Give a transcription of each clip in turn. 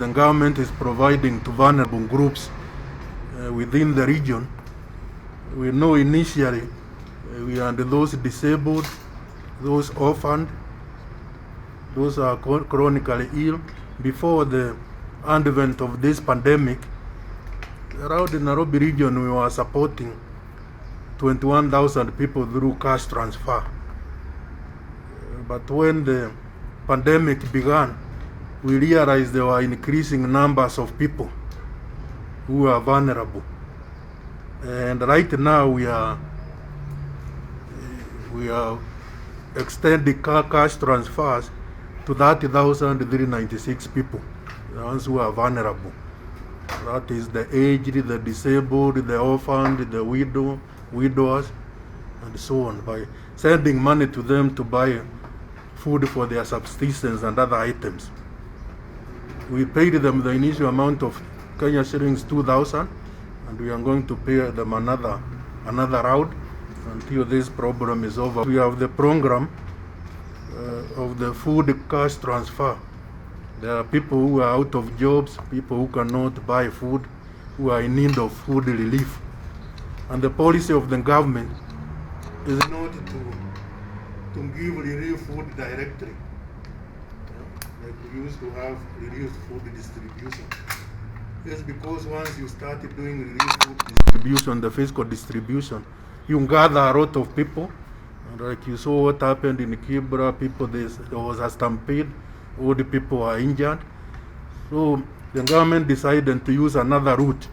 the government is providing to vulnerable groups within the region. We know initially we had those disabled, those orphaned, those are chronically ill. Before the advent of this pandemic, around the Nairobi region we were supporting 21,000 people through cash transfer. But when the pandemic began, we realized there were increasing numbers of people who are vulnerable. And right now we are extending cash transfers to 30,396 people, the ones who are vulnerable. That is the aged, the disabled, the orphaned, the widowers, and so on, by sending money to them to buy food for their subsistence and other items. We paid them the initial amount of Kenya shillings 2,000, and we are going to pay them another round until this problem is over. We have the program of the food cash transfer. There are people who are out of jobs, people who cannot buy food, who are in need of food relief. And the policy of the government is not to give relief food directly. Like we used to have relief food distribution. It's because once you started doing relief food distribution, the physical distribution, you gather a lot of people. And like you saw what happened in Kibra, there was a stampede, all the people were injured. So the government decided to use another route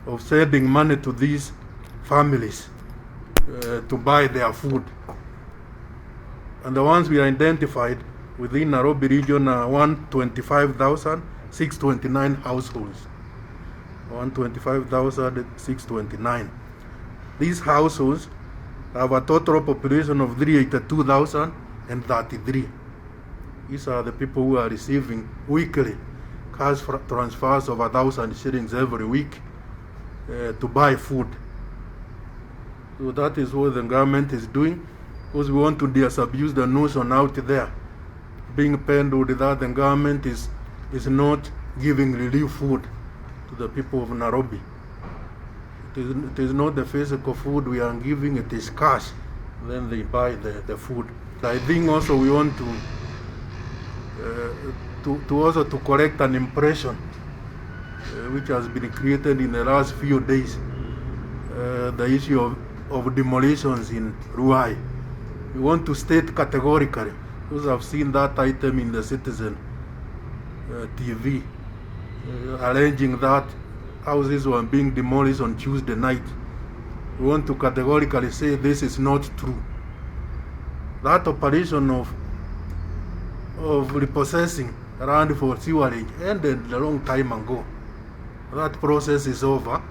of sending money to these families to buy their food. And the ones we identified within Nairobi region are 125,629 households. 125,629. These households have a total population of 382,033. These are the people who are receiving weekly cash transfers of 1,000 shillings every week to buy food. So that is what the government is doing, because we want to disabuse the notion out there being peddled that the government is not giving relief food to the people of Nairobi. It is not the physical food we are giving, it is cash. Then they buy the food. I think also we want to correct an impression which has been created in the last few days. The issue of demolitions in Ruai. We want to state categorically, because I've seen that item in the Citizen TV, alleging that houses were being demolished on Tuesday night. We want to categorically say this is not true. That operation of repossessing land for sewerage ended a long time ago. That process is over,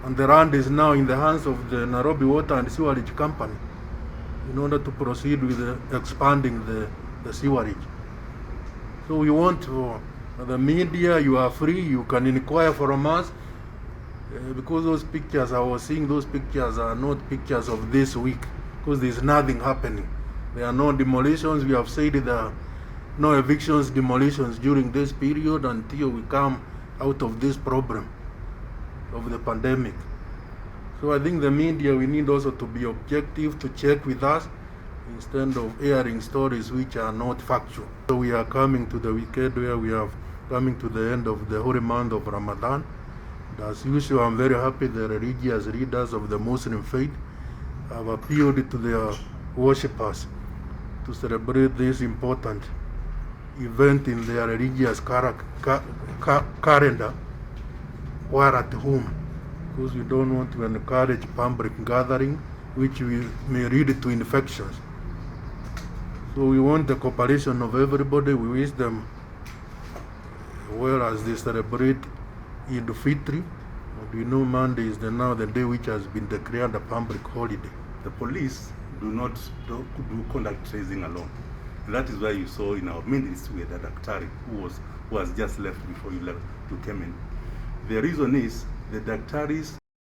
and the land is now in the hands of the Nairobi Water and Sewerage Company in order to proceed with expanding the sewerage. So we want the media, you are free, you can inquire from us, because those pictures, I was seeing those pictures are not pictures of this week, because there is nothing happening. There are no demolitions. We have said there are no evictions, demolitions during this period until we come out of this problem of the pandemic. So I think the media, we need also to be objective, to check with us instead of airing stories which are not factual. So we are coming to the weekend where we are coming to the end of the holy month of Ramadan. And as usual, I'm very happy the religious leaders of the Muslim faith have appealed to their worshippers to celebrate this important event in their religious calendar while at home, because we don't want to encourage public gathering which may lead to infections. So we want the cooperation of everybody. We wish them well as they celebrate Eid Fitri. We know Monday is now the day which has been declared a public holiday. The police do not do contact tracing alone. And that is why you saw in our ministry the Daktari who was just left before you came in. The reason is the Daktaris